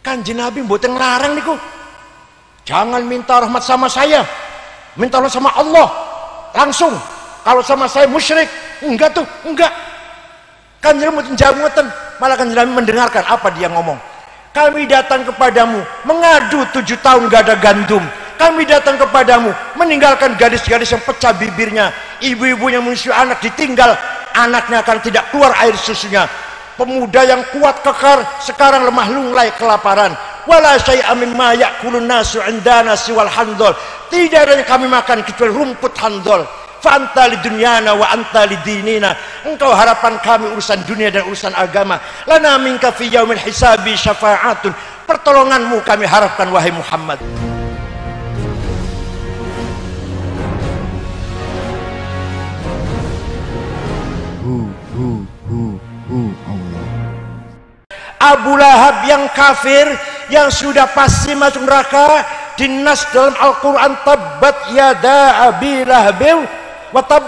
Kanjeng Nabi mboten nglarang niku. Jangan minta rahmat sama saya, minta rahmat sama Allah langsung. Kalau sama saya musyrik. Enggak tuh, enggak. Kanjeng Nabi jawab ngoten, malah Kanjeng Nabi mendengarkan apa dia ngomong. Kami datang kepadamu mengadu 7 tahun gak ada gandum. Kami datang kepadamu meninggalkan gadis-gadis yang pecah bibirnya, ibu-ibunya menyusui anak ditinggal, anaknya akan tidak keluar air susunya. Pemuda yang kuat kekar sekarang lemah lunglai kelaparan. Wala syai'a mimma ya'kulun nasu 'indana siwal handol. Tidak ada yang kami makan kecuali rumput handol. Fa anta lidunyana wa anta lidinina. Engkau harapan kami urusan dunia dan urusan agama. Lana minka fi yaumil hisabi syafa'atun. Pertolonganmu kami harapkan wahai Muhammad. Abu Lahab yang kafir, yang sudah pasti masuk neraka, dinas dalam Al-Quran, tabbat yada abi lahabin wa tab,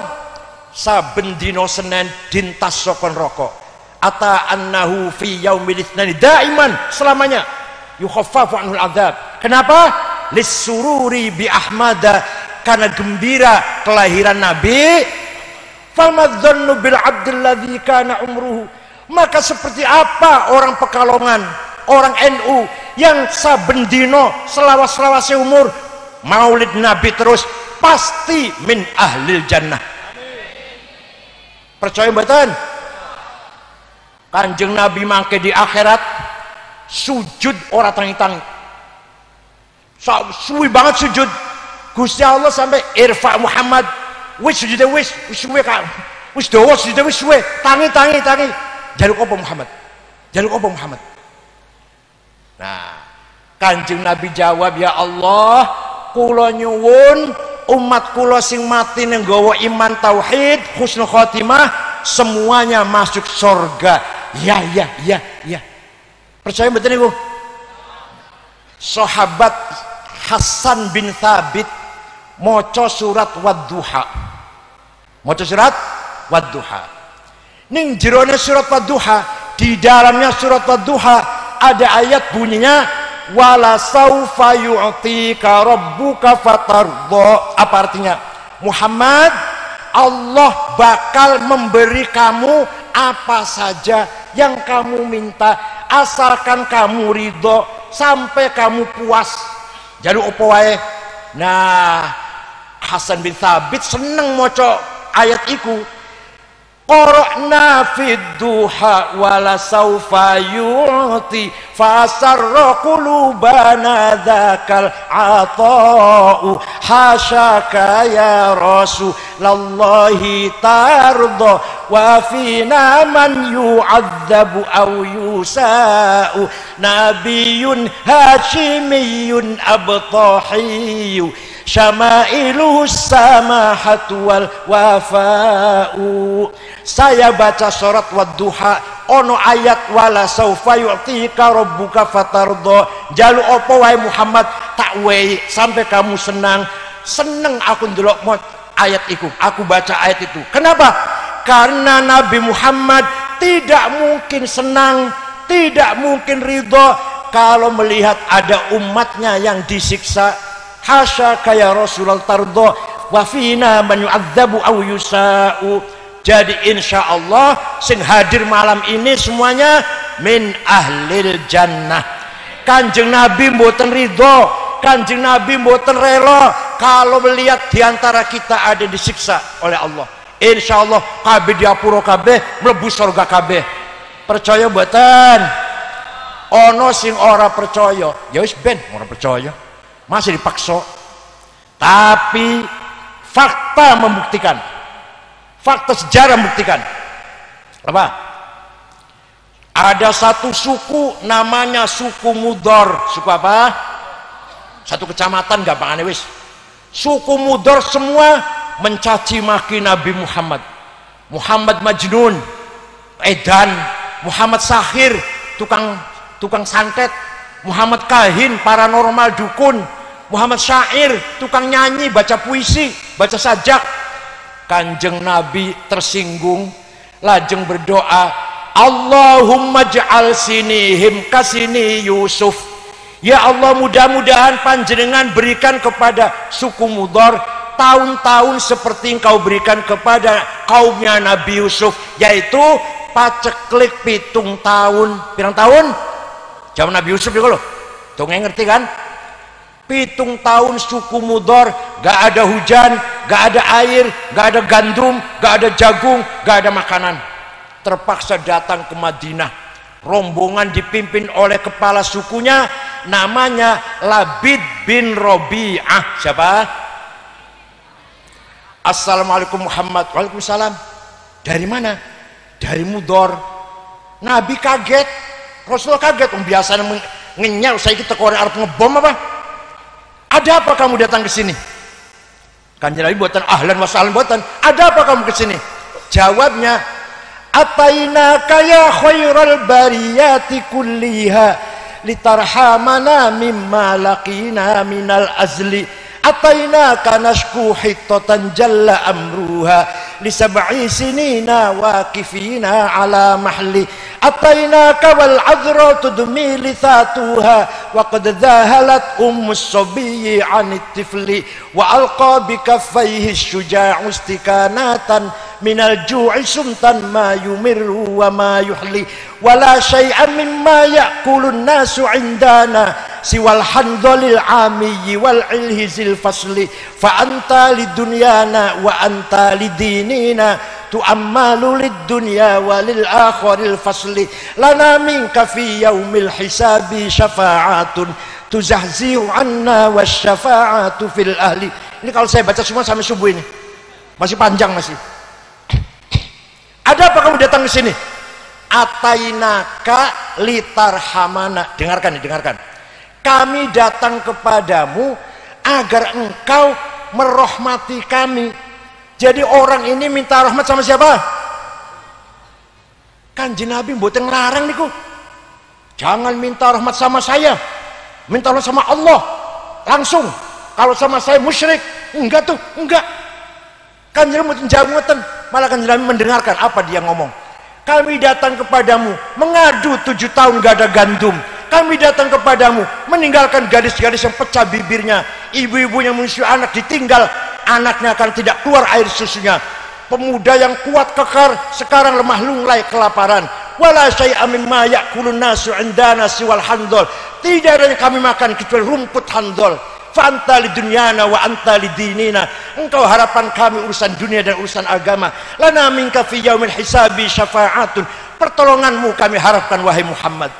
saben dino Senin dintas sokon rokok, ata annahu fi yaumil itsnani daiman, selamanya yukhaffafu anhul adzab. Kenapa? Lissururi bi ahmada, karena gembira kelahiran Nabi. Famadzannu bil abdil ladzi kana umruhu, maka seperti apa orang Pekalongan, orang NU yang saben dino selawas-selawase umur maulid Nabi terus, pasti min ahlil jannah. Percaya mboten? Kanjeng Nabi mangke di akhirat sujud ora tangi-tangi, suwi banget sujud. Gusti Allah sampai irfa Muhammad, wis sujud wis suwe kan, wis dawa sujud wis suwe, tangi. Jaluk apa Muhammad? Jaluk apa Muhammad? Nah, Kanjeng Nabi jawab, ya Allah, kula nyuwun umat kula sing mati nang nggawa iman tauhid husnul khotimah semuanya masuk surga. Ya. Percaya betul niku? Sahabat Hasan bin Thabit maca surat Wadduha. Maca surat Wadduha. Ning jerone surat Wadduha, di dalamnya surat Wadduha ada ayat bunyinya wala saufa yu'tika rabbuka fatardha. Apa artinya? Muhammad, Allah bakal memberi kamu apa saja yang kamu minta asalkan kamu ridho sampai kamu puas. Jaluk apa wae. Nah, Hasan bin Thabit seneng maca ayat iku. Qara'na fid duha wala saufa yu'ti fasarra qulubana dzakal ata'u hasyaka ya rasulallahi tarda wa fina man yu'adzabu aw yusa'u nabiyyun hashimiyyun abtahiyyun syamailu samahatu wal wafa'u. Saya baca surat Wadduha ono ayat wala saufa yu'tika rabbuka fatardha. Jalu apa wae Muhammad, tak wae sampai kamu senang aku ndelok ayat itu, aku baca ayat itu. Kenapa? Karena Nabi Muhammad tidak mungkin senang, tidak mungkin ridho kalau melihat ada umatnya yang disiksa. Hasyaka ya Rasulullah tardo wa fina man yu'adzabu aw yusa'u. Jadi insya Allah sing hadir malam ini semuanya min ahlil jannah. Kanjeng Nabi mboten ridho, Kanjeng Nabi mboten rela kalau melihat diantara kita ada disiksa oleh Allah. Insya Allah kabeh diapura kabeh mlebu surga kabeh. Percaya mboten? Ono sing ora percaya, ya wis ben ora percaya. Masih dipaksa. Tapi fakta membuktikan, fakta sejarah membuktikan apa? Ada satu suku namanya suku Mudor. Suku apa? Satu kecamatan gampangane wis. Suku Mudor semua mencaci maki Nabi Muhammad. Muhammad Majnun, edan, Muhammad Sahir, tukang santet, Muhammad Kahin, paranormal dukun, Muhammad Syair, tukang nyanyi, baca puisi, baca sajak. Kanjeng Nabi tersinggung, lajeng berdoa, Allahumma ja'al sinihim kasini Yusuf. Ya Allah, mudah-mudahan panjenengan berikan kepada suku Mudhar tahun-tahun seperti engkau berikan kepada kaumnya Nabi Yusuf, yaitu paceklik 7 tahun. Pirang tahun? Zaman Nabi Yusuf itu loh. Tuh ngerti kan? 7 tahun suku Mudhar gak ada hujan, gak ada air, gak ada gandum, gak ada jagung, gak ada makanan. Terpaksa datang ke Madinah. Rombongan dipimpin oleh kepala sukunya, namanya Labid bin Robi'ah. Siapa? Assalamualaikum Muhammad. Waalaikumsalam. Dari mana? Dari Mudhar. Nabi kaget, Rasulullah kaget. Biasanya ngenyal saya kita ke orang Arab ngebom apa? Ada apa kamu datang ke sini? Kanjeng Nabi buatan ahlan wa sahlan buatan. Ada apa kamu ke sini? Jawabnya, atainaka ya khairal bariyati kulliha litarhamana mimma laqina minal azli. Atainaka nashku hittatan jalla amruha li sab'i sinina waqifina ala mahli. Atainaka wal adra tudmi lithatuha wa qad dhahalat ummus sabiyyi 'anit tifli wa alqa bi kaffayhi syuja'u istikanatan minal ju'i sumtan ma yumirru wa ma yuhli wa la syai'an mimma ya'kulun nasu 'indana siwal handhalil 'amiyyi wal ilhizil fasli fa anta lidunyana wa anta lidinina tu'ammalu lid-dunya walil akhiril fasli lana minka fi yaumil hisabi syafa'atun tuzahzihu 'anna wasyafa'atu fil ahli. Ini kalau saya baca semua sampai subuh ini. Masih panjang masih. Ada apa kamu datang ke sini? Atainaka litarhamana. Dengarkan, dengarkan. Kami datang kepadamu agar engkau merahmati kami. Jadi orang ini minta rahmat sama siapa? Kanjeng Nabi mboten nglarang niku. Jangan minta rahmat sama saya. Minta rahmat sama Allah langsung. Kalau sama saya musyrik. Enggak tuh, enggak. Kanjeng Nabi jawab ngoten, malah Kanjeng Nabi mendengarkan apa dia ngomong. Kami datang kepadamu mengadu 7 tahun gak ada gandum. Kami datang kepadamu meninggalkan gadis-gadis yang pecah bibirnya, ibu-ibunya menyusui anak ditinggal, anaknya akan tidak keluar air susunya. Pemuda yang kuat kekar sekarang lemah lunglai kelaparan. Wala syai'a mimma ya'kulun nasu 'indana siwal handol. Tidak ada yang kami makan kecuali rumput handol. Fa anta lidunyana wa anta lidinina. Engkau harapan kami urusan dunia dan urusan agama. Lana minka fi yaumil hisabi syafa'atun. Pertolonganmu kami harapkan wahai Muhammad.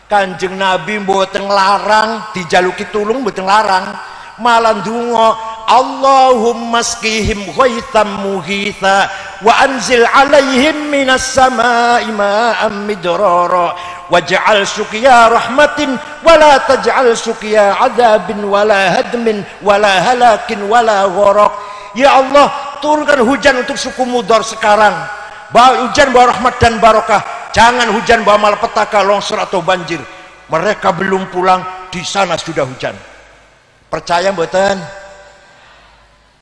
Kanjeng Nabi mboten nglarang, dijaluki tulung mboten nglarang, malah ndonga Allahumma skihim ghaitham mughitha wa anzil alaihim minas samai ma'am midrara waj'al suqiya rahmatin wala taj'al suqiya adabin wala hadmin wala halakin wala gharaq. Ya Allah, turunkan hujan untuk suku Mudhar sekarang. Hujan bawa rahmat dan barokah. Jangan hujan bawa malapetaka, longsor atau banjir. Mereka belum pulang, di sana sudah hujan. Percaya mboten?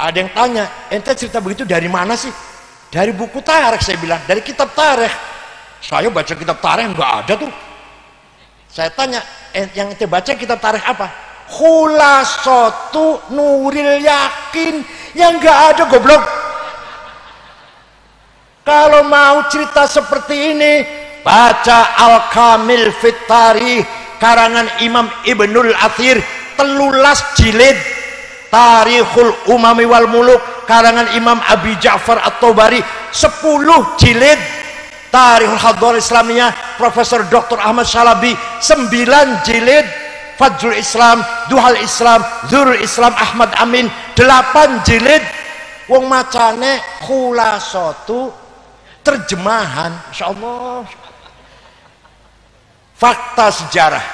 Ada yang tanya, ente cerita begitu dari mana sih? Dari buku tarikh, saya bilang. Dari kitab tarikh. Saya baca kitab tarikh enggak ada tuh. Saya tanya, yang ente baca kitab tarikh apa? Khulasatu Nuril Yakin. Yang enggak ada, goblok. Kalau mau cerita seperti ini, baca Al-Kamil Fit Tarikh karangan Imam Ibnul Athir 13 jilid. Tarikhul Umami wal Muluk karangan Imam Abi Ja'far At-Tabari 10 jilid. Tarikhul Hadhar Islamiyah Profesor Dr. Ahmad Shalabi 9 jilid. Fadlul Islam, Duhal Islam, Zurul Islam Ahmad Amin 8 jilid. Wong macane khulasatu terjemahan. Insyaallah. Fakta sejarah,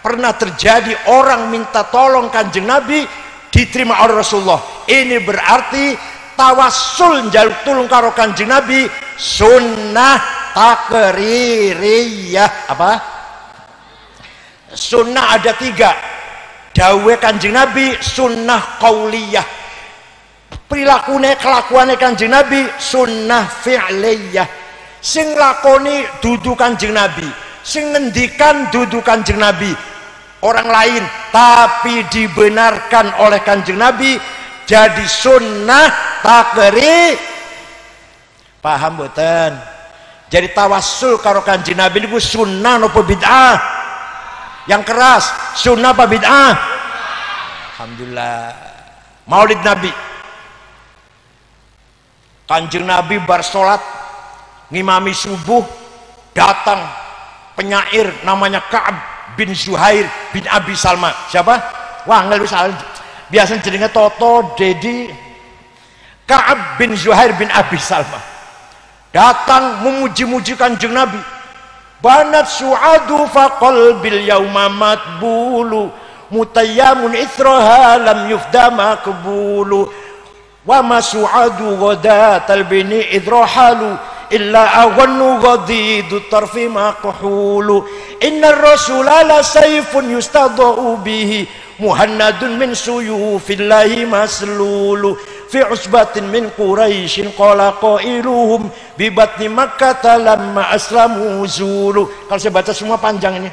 pernah terjadi orang minta tolong Kanjeng Nabi, diterima oleh Rasulullah. Ini berarti tawassul njaluk tulung karo Kanjeng Nabi sunnah takririyah. Apa? Sunnah ada 3. Dawe Kanjeng Nabi sunnah qauliyah. Perilakunya, kelakuannya Kanjeng Nabi sunnah fi'liyah. sing lakoni dudu Kanjeng Nabi, sing ngendikan dudu Kanjeng Nabi, orang lain, tapi dibenarkan oleh Kanjeng Nabi jadi sunnah takrir. Paham mboten? Jadi tawassul karo Kanjeng Nabi niku sunnah napa bid'ah? Yang keras, sunnah apa bid'ah? Alhamdulillah. Maulid Nabi, Kanjeng Nabi bar salat ngimami subuh, datang penyair namanya Ka'ab bin Zuhair bin Abi Salma. Siapa? Wah, nggak bisa. Biasanya jadinya Toto, Dedi. Ka'ab bin Zuhair bin Abi Salma datang memuji-muji Kanjeng Nabi. Banat su'adu faqal bil yauma matbulu mutayyamun ithraha lam yufda makbulu wa ma su'adu ghadatal bini idrahalu illa awannu ghadidu tarfi maqhulu innar rasula la sayfun yustadau bihi muhannadun min suyufillahi maslulu fi usbatin min quraisyin qala qailuhum bi batni makkah lamma aslamu zulu. Kalau saya baca semua panjang ini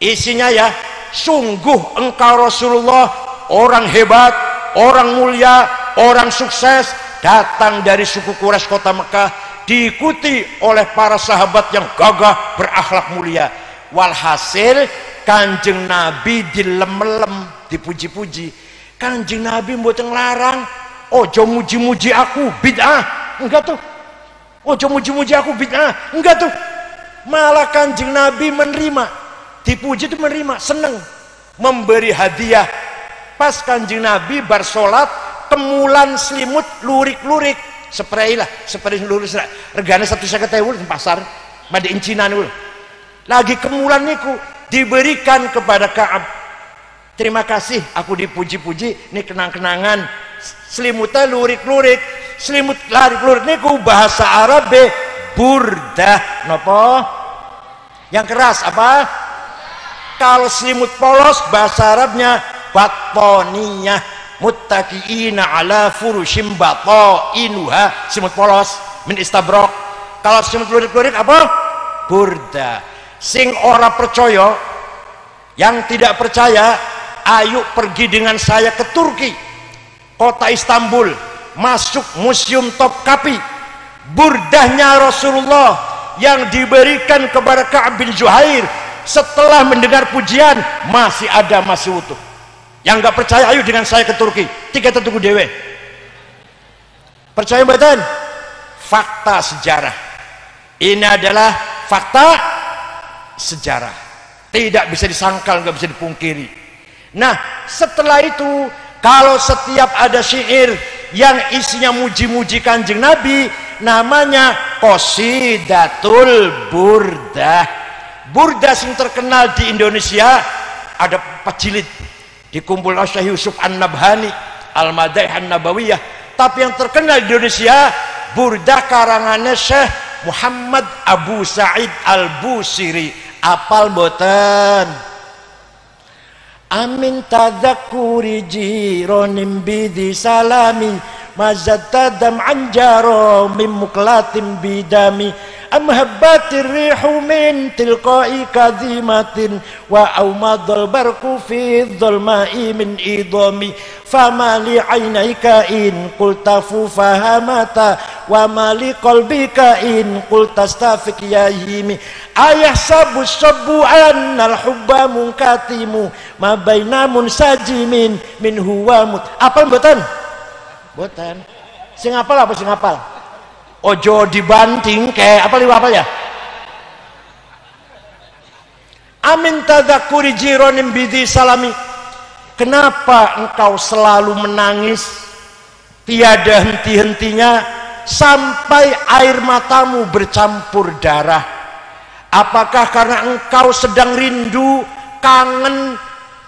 isinya ya, sungguh engkau Rasulullah orang hebat, orang mulia, orang sukses, datang dari suku Quraisy kota Mekah, diikuti oleh para sahabat yang gagah berakhlak mulia. Walhasil Kanjeng Nabi dilem-lem, dipuji-puji. Kanjeng Nabi mboten nglarang, ojo muji-muji aku bid'ah, enggak tuh. Ojo muji-muji aku bid'ah, enggak tuh. Malah Kanjeng Nabi menerima, dipuji itu menerima, seneng, memberi hadiah. Pas Kanjeng Nabi bar salat, kemulan selimut lurik-lurik, spray lah, spray lurik, regane 150.000 di pasar, made Cina niku. Lagi kemulan niku diberikan kepada Ka'ab. Terima kasih, aku dipuji-puji, ini kenang-kenangan. Selimutnya lurik-lurik, selimut lurik-lurik niku bahasa Arab burdah. Nopo? Yang keras apa? Kalau selimut polos bahasa Arabnya batoniyah, muttaqiina ala furushim batainuha, selimut polos min istabrok. Kalau selimut lurik-lurik apa? Burda. Sing ora percaya, yang tidak percaya, ayo pergi dengan saya ke Turki, kota Istanbul, masuk museum Topkapi. Burdahnya Rasulullah yang diberikan kepada Ka'ab bin Zuhair setelah mendengar pujian masih ada, masih utuh. Yang nggak percaya, ayo dengan saya ke Turki, tiga tunggu dewe. Percaya badan? Fakta sejarah. Ini adalah fakta sejarah, tidak bisa disangkal, nggak bisa dipungkiri. Nah, setelah itu kalau setiap ada syair yang isinya muji-muji Kanjeng Nabi, namanya Qasidatul Burdah. Burdah yang terkenal di Indonesia ada 4 jilid, dikumpul oleh Syekh Yusuf An-Nabhani, Al-Madaih An-Nabawiyah. Tapi yang terkenal di Indonesia Burdah karangannya Syekh Muhammad Abu Sa'id Al-Busiri. Apal boten? Amin tadakuri jironim bidi salami mazatadam anjaro min muklatim bidami amhabbatir rihu min tilqai kadhimatin wa aumadul barku fi dhulma'i min idami famali ainaika in qultafu fahamata wa mali qalbika in qultastafik yahimi ayah sabu sabu annal hubba munkatimu ma baina munsajimin min huwa mut. Apal mboten? Mboten. Sing apal apa sing apal? Ojo dibanting kayak apa ya? Amin tadzakuri jironim bidi salami. Kenapa engkau selalu menangis tiada henti-hentinya sampai air matamu bercampur darah? Apakah karena engkau sedang rindu, kangen,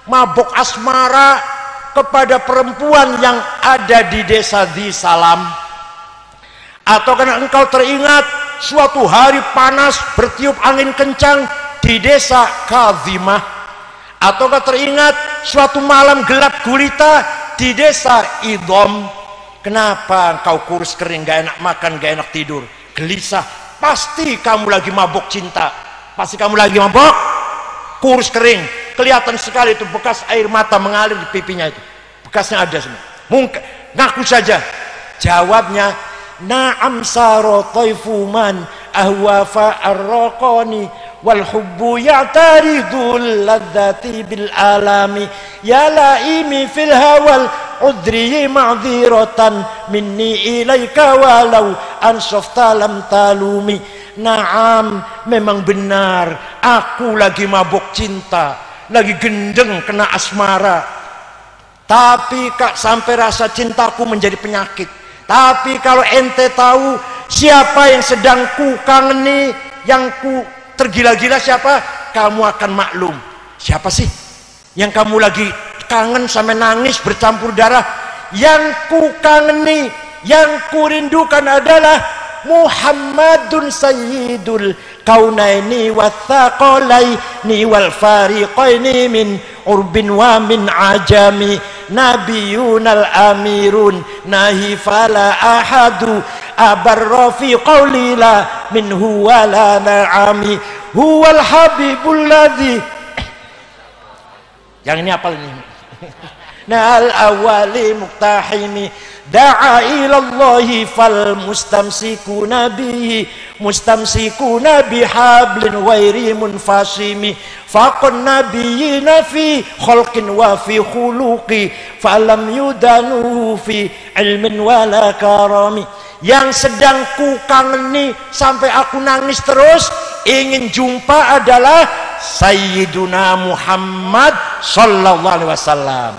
mabuk asmara kepada perempuan yang ada di desa di Salam? Atau karena engkau teringat suatu hari panas bertiup angin kencang di desa Kadhimah? Ataukah teringat suatu malam gelap gulita di desa Idom? Kenapa engkau kurus kering, gak enak makan, gak enak tidur, gelisah, pasti kamu lagi mabuk cinta, pasti kamu lagi mabuk, kurus kering, kelihatan sekali itu bekas air mata mengalir di pipinya itu, bekasnya ada semua. Mungkin ngaku saja. Jawabnya, na'am saro taifu man ahwa fa'arraqani wal hubbu ya'taridul ladzati bil alami ya laimi fil hawal udri ma'dziratan minni ilaika walau ansafta lam talumi. Naam, memang benar aku lagi mabuk cinta, lagi gendeng kena asmara, tapi kak sampai rasa cintaku menjadi penyakit. Tapi kalau ente tahu siapa yang sedang ku kangeni, yang ku tergila-gila siapa, kamu akan maklum. Siapa sih yang kamu lagi kangen sampai nangis bercampur darah? Yang ku kangeni, yang ku rindukan adalah Muhammadun Sayyidul Kaunaini wathaqalaini wal fariqaini min urbin wa min ajami nabiyunal amirun nahi fala ahadu abarra fi qawli la minhu wala na'ami huwal habibul ladzi. Yang ini apal ini. Nal awali muktahimi da'a ilallahi fal mustamsikuna bihi mustamsikuna bihablin wairi munfasimi faqun nabiyina fi khalqin wa fi khuluqi falam yudanu fi ilmin wala karami. Yang sedang ku kangeni sampai aku nangis terus ingin jumpa adalah Sayyiduna Muhammad sallallahu alaihi wasallam,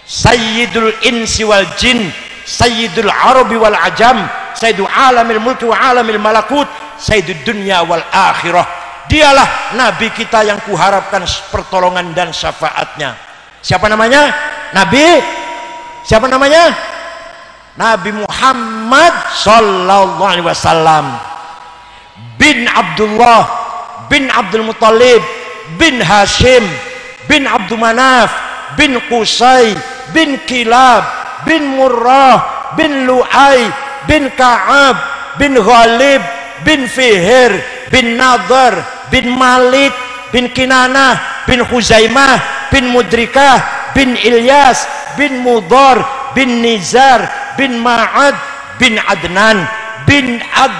Sayyidul insi wal jin, Sayyidul arabi wal ajam, Sayyidul alamil mulki wa alamil malakut, Sayyidul dunya wal akhirah. Dialah Nabi kita yang kuharapkan pertolongan dan syafaatnya. Siapa namanya? Nabi? Siapa namanya? Nabi Muhammad sallallahu alaihi wasallam bin Abdullah bin Abdul Muttalib bin Hashim bin Abdul Manaf bin Qusay bin Kilab bin Murrah bin Lu'ay bin Ka'ab bin Ghalib bin Fihir bin Nadar bin Malik bin Kinanah bin Khuzaimah bin Mudrikah bin Ilyas bin Mudar bin Nizar bin Ma'ad bin Adnan bin Ad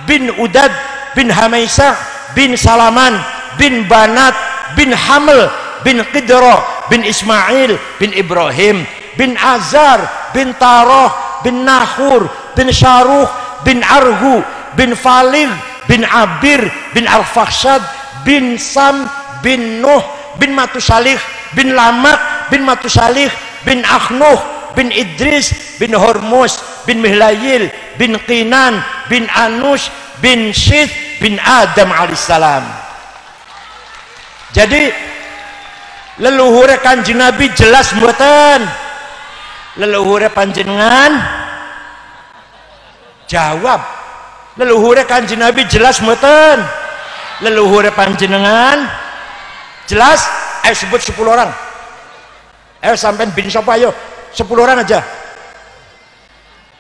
bin Udad bin Hamaisah bin Salaman bin Banat bin Haml bin Qidra bin Ismail bin Ibrahim bin Azar bin Taroh bin Nahur bin Syaruh bin Arhu bin Falig bin Abir bin Al-Fakhshad bin Sam bin Nuh bin Matusalih bin Lamak bin Matusalih bin Akhnuh bin Idris bin Hormuz bin Mihlayil bin Qinan bin Anush bin Syith bin Adam alaihissalam. Jadi leluhur Kanjeng Nabi jelas mboten? Leluhur panjenengan jawab. Leluhur Kanjeng Nabi jelas mboten? Leluhur panjenengan jelas? Ayo sebut 10 orang. Ayo sampean bin sapa ayo? 10 orang aja.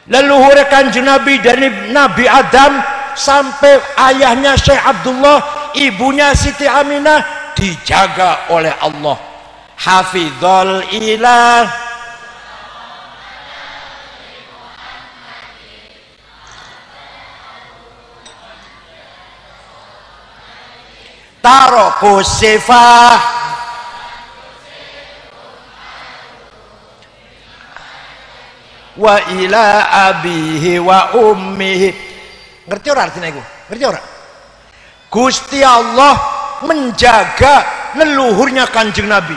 Leluhur Kanjeng Nabi dari Nabi Adam sampai ayahnya Syekh Abdullah, ibunya Siti Aminah dijaga oleh Allah. Hafizul ilah tarokus sifah wa ila abihi wa ummihi. Ngerti ora artinya iku? Ngerti ora? Gusti Allah menjaga leluhurnya Kanjeng Nabi.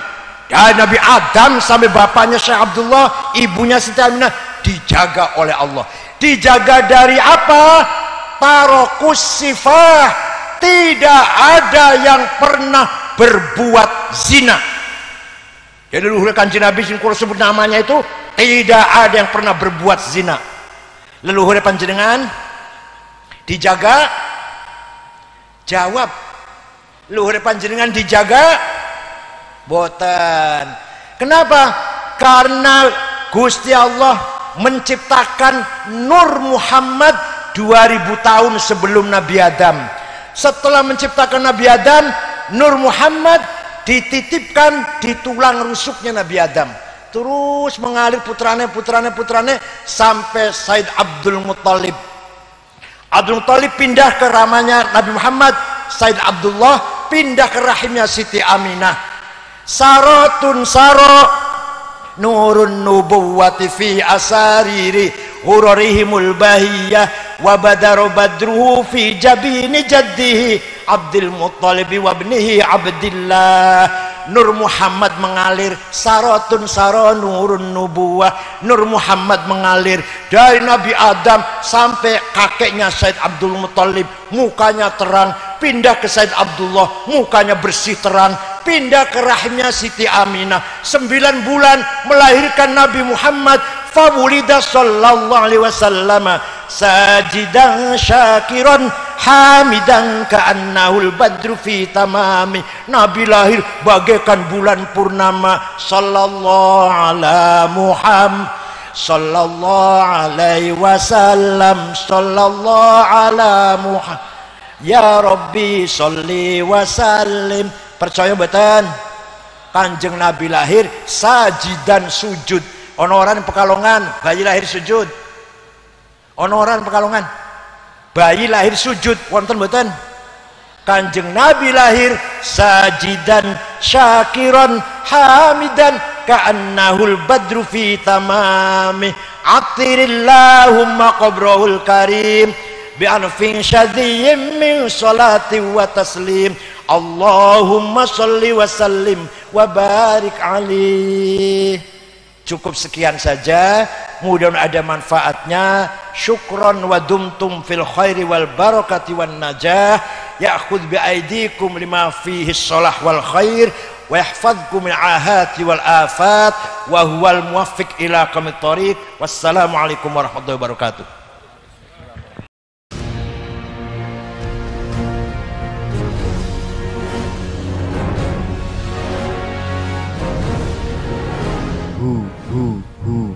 Ya, Nabi Adam sampai bapaknya Syekh Abdullah, ibunya Siti Aminah dijaga oleh Allah. Dijaga dari apa? Tarokus sifah. Tidak ada yang pernah berbuat zina. Jadi leluhur Kanjeng Nabi sing kula sebut namanya itu tidak ada yang pernah berbuat zina. Leluhur panjenengan dijaga? Jawab. Leluhur panjenengan dijaga? Boten. Kenapa? Karena Gusti Allah menciptakan Nur Muhammad 2000 tahun sebelum Nabi Adam. Setelah menciptakan Nabi Adam, Nur Muhammad dititipkan di tulang rusuknya Nabi Adam, terus mengalir putrane sampai Said Abdul Muttalib. Abdul Muttalib pindah ke ramanya Nabi Muhammad, Said Abdullah pindah ke rahimnya Siti Aminah. Sarotun saro nurun nubuwati fi asariri hurarihimul bahiyah wa badaru badruhu fi jabini jaddihi Abdul Muttalib wa ibnihi Abdillah. Nur Muhammad mengalir, sarotun saro nurun nubuwah. Nur Muhammad mengalir dari Nabi Adam sampai kakeknya Said Abdul Muttalib, mukanya terang. Pindah ke Said Abdullah, mukanya bersih terang. Pindah ke rahimnya Siti Aminah, 9 bulan melahirkan Nabi Muhammad. Fawulida sallallahu alaihi wasallam sajidan syakiran hamidan ka'annahul badru fi tamami. Nabi lahir bagaikan bulan purnama. Sallallahu ala Muhammad sallallahu alaihi wasallam, sallallahu ala Muhammad ya Rabbi sholli wa sallim. Percaya betul Kanjeng Nabi lahir sajidan sujud. Ono orang Pekalongan bayi lahir sujud. Ono orang Pekalongan bayi lahir sujud wonten mboten? Kanjeng Nabi lahir sajidan syakiran hamidan ka'annahul badru fi tamami. Atirillahumma qabrahul karim bi anfin syadiyyin min salati wa taslim. Allahumma sholli wa sallim wa barik alaih. Cukup sekian saja, mudah-mudahan ada manfaatnya. Syukron wa dumtum fil khairi wal barakati wan najah. Ya'khudh bi aidikum lima fihi shalah wal khair wa yahfadhkum min ahati wal afat wa huwal muwaffiq ila qamit thariq. Wassalamu alaikum warahmatullahi wabarakatuh. Who